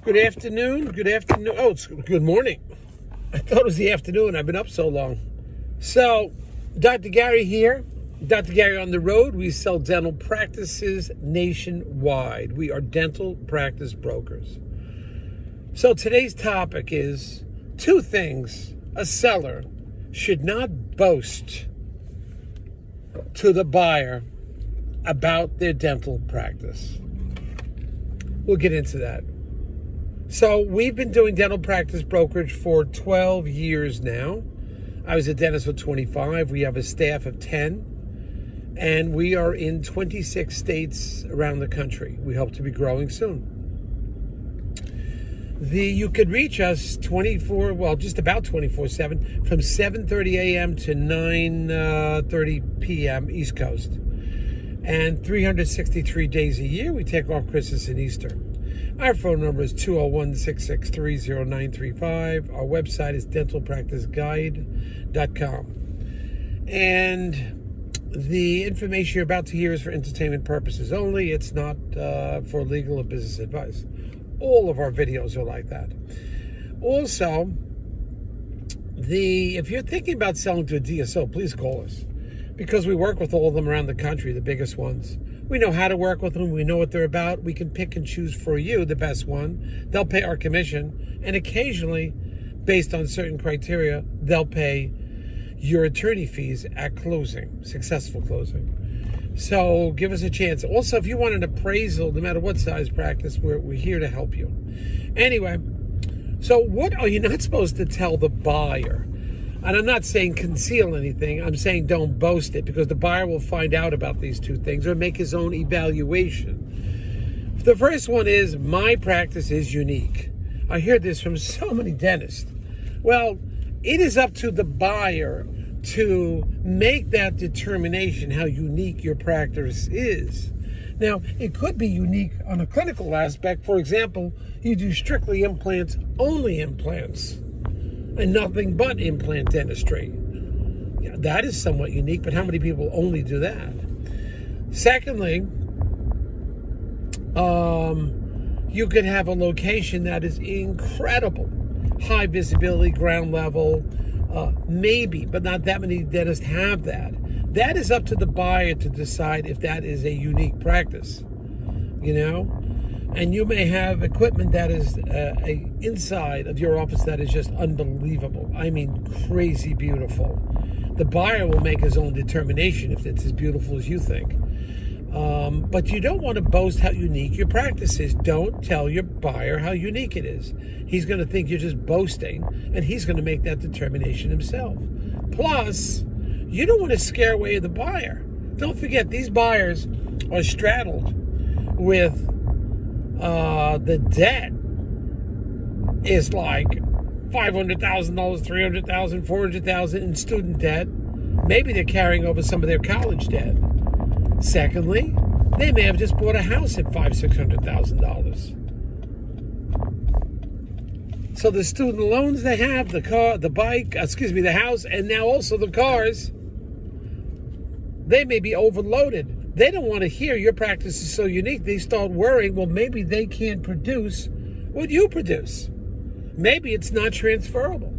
Good afternoon. Good afternoon. Oh, it's good morning. I thought it was the afternoon. I've been up so long. So, Dr. Gary here. Dr. Gary on the road. We sell dental practices nationwide. We are dental practice brokers. So today's topic is 2 things a seller should not boast to the buyer about their dental practice. We'll get into that. So we've been doing dental practice brokerage for 12 years now. I was a dentist for 25. We have a staff of 10. And we are in 26 states around the country. We hope to be growing soon. You could reach us just about 24/7 from 7:30 a.m. to 9:30 p.m. East Coast. And 363 days a year, we take off Christmas and Easter. Our phone number is 201-663-0935. Our website is dentalpracticeguide.com. And the information you're about to hear is for entertainment purposes only. It's not for legal or business advice. All of our videos are like that. Also, if you're thinking about selling to a DSO, please call us, because we work with all of them around the country, the biggest ones. We know how to work with them. We know what they're about. We can pick and choose for you the best one. They'll pay our commission, and occasionally, based on certain criteria, they'll pay your attorney fees at closing, successful closing. So give us a chance. Also, if you want an appraisal, no matter what size practice, we're here to help you. Anyway, so what are you not supposed to tell the buyer? And I'm not saying conceal anything. I'm saying don't boast it, because the buyer will find out about these 2 things or make his own evaluation. The first one is, my practice is unique. I hear this from so many dentists. Well, it is up to the buyer to make that determination how unique your practice is. Now, it could be unique on a clinical aspect. For example, you do strictly implants, only implants, and nothing but implant dentistry. Yeah, that is somewhat unique, but how many people only do that? Secondly, you could have a location that is incredible. High visibility, ground level, maybe, but not that many dentists have that. That is up to the buyer to decide if that is a unique practice, And you may have equipment that is inside of your office that is just unbelievable. I mean, crazy beautiful. The buyer will make his own determination if it's as beautiful as you think. But you don't want to boast how unique your practice is. Don't tell your buyer how unique it is. He's going to think you're just boasting, and he's going to make that determination himself. Plus, you don't want to scare away the buyer. Don't forget, these buyers are straddled with the debt is like $500,000, $300,000, $400,000 in student debt. Maybe they're carrying over some of their college debt. Secondly, they may have just bought a house at $600,000. So the student loans they have, the house, and now also the cars, they may be overloaded. They don't want to hear your practice is so unique. They start worrying, well, maybe they can't produce what you produce. Maybe it's not transferable.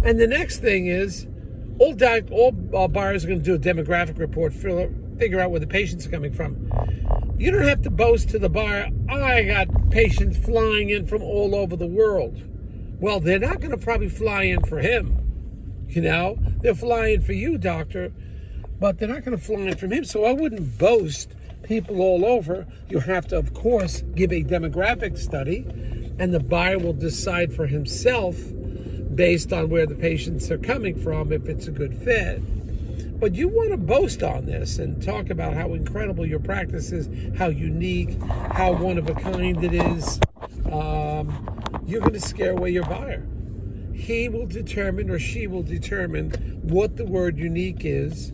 And the next thing is, all buyers are going to do a demographic report, figure out where the patients are coming from. You don't have to boast to the buyer, I got patients flying in from all over the world. Well, they're not going to probably fly in for him. They're flying for you, doctor, but they're not going to fly in from him. So I wouldn't boast people all over. You have to, of course, give a demographic study, and the buyer will decide for himself based on where the patients are coming from, if it's a good fit. But you want to boast on this and talk about how incredible your practice is, how unique, how one of a kind it is. You're going to scare away your buyer. He will determine, or she will determine, what the word unique is.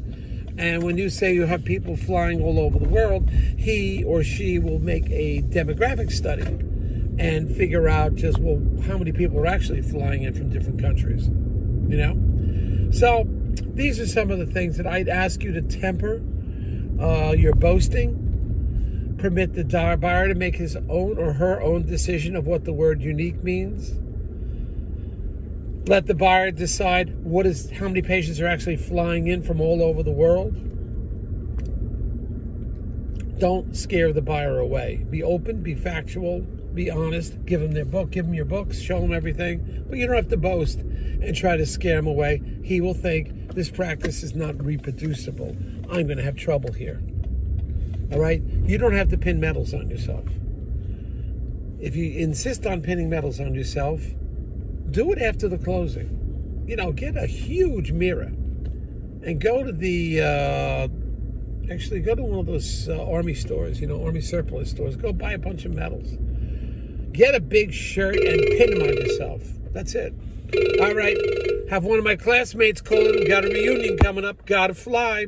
And when you say you have people flying all over the world, he or she will make a demographic study and figure out just, how many people are actually flying in from different countries, So these are some of the things that I'd ask you to temper your boasting. Permit the buyer to make his own or her own decision of what the word unique means. Let the buyer decide how many patients are actually flying in from all over the world. Don't scare the buyer away. Be open, be factual, be honest. Give them their book, give them your books, show them everything. But you don't have to boast and try to scare him away. He will think this practice is not reproducible. I'm going to have trouble here. All right? You don't have to pin medals on yourself. If you insist on pinning medals on yourself, do it after the closing. Get a huge mirror and go to go to one of those Army stores, Army surplus stores. Go buy a bunch of medals. Get a big shirt and pin them on yourself. That's it. All right. Have one of my classmates call in. Got a reunion coming up. Gotta fly.